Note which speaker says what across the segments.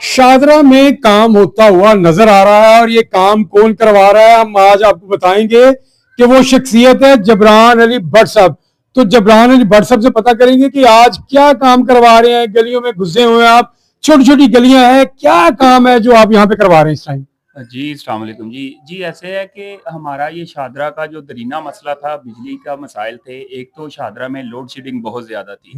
Speaker 1: शादरा में काम होता हुआ नजर आ रहा है और ये काम कौन करवा रहा है हम आज आपको बताएंगे कि वो शख्सियत है जबरान अली भट्ट साहब। तो जबरान अली भट्ट साहब से पता करेंगे कि आज क्या काम करवा रहे हैं। गलियों में घुसे हुए हैं आप, छोटी छोटी गलियां हैं, क्या काम है जो आप यहाँ पे करवा रहे हैं इस टाइम?
Speaker 2: जी, अस्सलाम वालेकुम जी। जी, ऐसे है कि हमारा ये शादरा का जो दरीना मसला था, बिजली का मसाइल थे। एक तो शादरा में लोड शेडिंग बहुत ज़्यादा थी।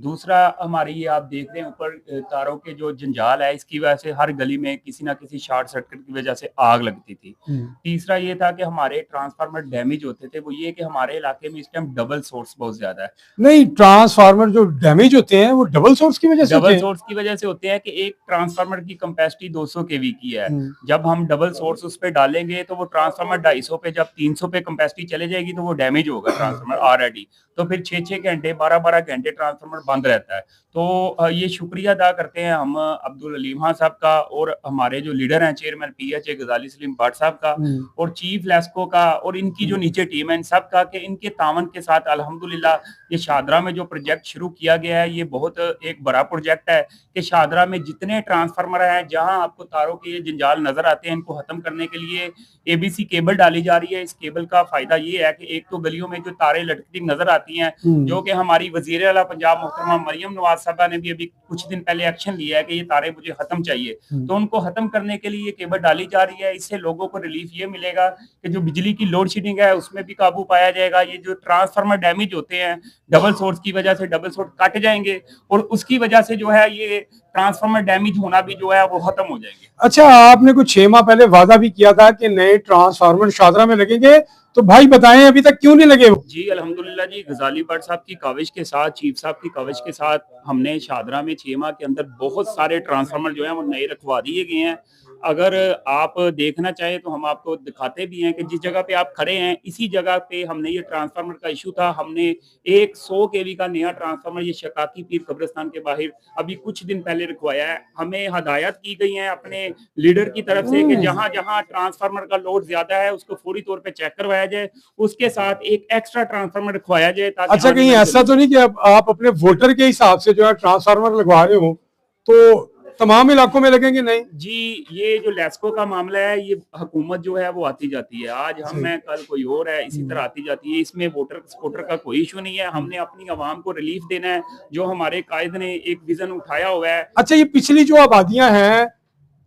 Speaker 2: दूसरा हमारी ये आप देख रहे हैं ऊपर तारों के जो जंजाल है, इसकी वजह से हर गली में किसी न किसी शॉर्ट सर्किट की वजह से आग लगती थी। तीसरा ये था कि हमारे ट्रांसफार्मर डैमेज होते थे। वो ये कि हमारे इलाके में इस टाइम डबल सोर्स बहुत ज़्यादा है।
Speaker 1: नहीं, ट्रांसफार्मर जो डैमेज होते हैं वो डबल सोर्स की वजह से होते
Speaker 2: डबल
Speaker 1: हैं?
Speaker 2: सोर्स की वजह से होते हैं कि एक ट्रांसफार्मर की कैपेसिटी 200 केवी की है। जब हम डबल सोर्स उस पे डालेंगे तो वो ट्रांसफार्मर 250 पे, जब 300 पे कैपेसिटी चले जाएगी तो वो डैमेज होगा ट्रांसफार्मर ऑलरेडी। तो फिर 6-6 घंटे 12-12 घंटे ट्रांसफार्मर बंद रहता है। तो ये शुक्रिया अदा करते हैं हम अब्दुल अलीम खान साहब का और हमारे जो लीडर हैं चेयरमैन पीएचए गजाली सलीम भट्ट साहब का और चीफ लेस्को का और इनकी जो नीचे टीम है इन सब का, कि इनके तावन के साथ अल्हम्दुलिल्लाह ये शादरा में जो प्रोजेक्ट शुरू किया गया है ये बहुत एक बड़ा प्रोजेक्ट है कि शादरा में जितने ट्रांसफार्मर हैं, जहां आपको तारों के ये जंजाल नजर आते हैं, इनको खत्म करने के लिए एबीसी केबल डाली जा रही है। इस केबल का फायदा ये है कि एक तो गलियों में जो तारें लटकती नजर आती हैं, जो कि हमारी वजीर आला पंजाब मोहतरमा मरियम नवाज साहबा ने भी अभी कुछ दिन पहले एक्शन लिया है कि ये तारें मुझे खत्म चाहिए, तो उनको खत्म करने के लिए ये केबल डाली जा रही है। इससे लोगों को रिलीफ ये मिलेगा कि जो बिजली की लोड शेडिंग है उसमें भी काबू पाया जाएगा। ये जो ट्रांसफार्मर डैमेज होते हैं डबल सोर्स की वजह से, डबल सोर्स कट जाएंगे और उसकी वजह से जो है ये ट्रांसफार्मर डैमेज होना भी जो है वो खत्म हो जाएंगे।
Speaker 1: अच्छा, आपने कुछ 6 माह पहले वादा भी किया था कि नए ट्रांसफार्मर शादरा में लगेंगे, तो भाई बताएं अभी तक क्यों नहीं लगे?
Speaker 2: जी अल्हम्दुलिल्लाह जी, गजाली भट्ट साहब की काविश के साथ, चीफ साहब की काविश के साथ हमने शादरा में 6 माह के अंदर बहुत सारे ट्रांसफार्मर जो हैं वो नए रखवा दिए गए हैं। अगर आप देखना चाहें तो हम आपको दिखाते भी हैं कि जिस जगह पे आप खड़े हैं इसी जगह पे हमने ये ट्रांसफार्मर का इशू था, हमने एक 100 केवी का नया ट्रांसफार्मर ये शकाकी पीर कब्रिस्तान के बाहर अभी कुछ दिन पहले रखवाया है। हमें हदायत की गई है अपने लीडर की तरफ से कि जहां जहां ट्रांसफार्मर का लोड ज्यादा है उसको फौरी तौर पे चेक करवाया जाए, उसके साथ एक एक्स्ट्रा ट्रांसफार्मर रखवाया जाए।
Speaker 1: अच्छा, कहीं ऐसा तो नहीं कि अब आप अपने वोटर के हिसाब से जो है ट्रांसफार्मर लगवा रहे हो तो तमाम इलाकों में लगेंगे? नहीं
Speaker 2: जी, ये जो लेस्को का मामला है ये हुकूमत जो है वो आती जाती है, आज हम हैं कल कोई और है, इसी तरह आती जाती है। इसमें वोटर सपोर्टर का कोई इशू नहीं है। हमने अपनी आवाम को रिलीफ देना है, जो हमारे कायद ने एक विजन उठाया हुआ है।
Speaker 1: अच्छा, ये पिछली जो आबादियां हैं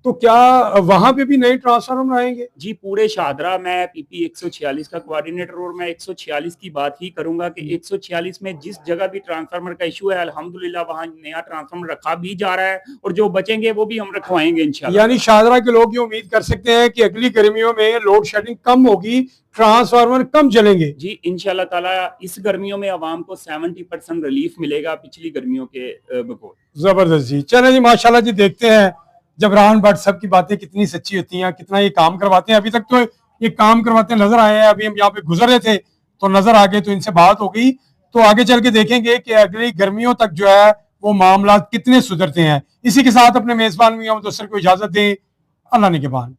Speaker 1: तो क्या वहां पे भी नए ट्रांसफार्मर आएंगे?
Speaker 2: जी, पूरे शादरा में पीपी 146 का कोऑर्डिनेटर और मैं 146 की बात ही करूंगा कि 146 में जिस जगह भी ट्रांसफार्मर का इशू है अल्हम्दुलिल्लाह वहां नया ट्रांसफार्मर रखा भी जा रहा है और जो बचेंगे वो भी हम रखवाएंगे इंशाल्लाह।
Speaker 1: यानी शादरा के लोग ये उम्मीद कर सकते हैं कि अगली गर्मियों में लोड शेडिंग कम होगी, ट्रांसफार्मर कम चलेंगे?
Speaker 2: जी इंशाल्लाह ताला इस गर्मियों में आवाम को 70% रिलीफ मिलेगा पिछली गर्मियों के बकोर।
Speaker 1: जबरदस्त जी, चले जी, माशाल्लाह जी। देखते हैं जबरान भट्ट साहब की बातें कितनी सच्ची होती हैं, कितना ये काम करवाते हैं। अभी तक तो ये काम करवाते नजर आए हैं, अभी हम यहाँ पे गुजर रहे थे तो नजर आ गए, तो इनसे बात हो गई। तो आगे चल के देखेंगे कि अगली गर्मियों तक जो है वो मामला कितने सुधरते हैं। इसी के साथ अपने मेजबान मियां मुदस्सिर को इजाजत दें। अल्लाह निगहबान।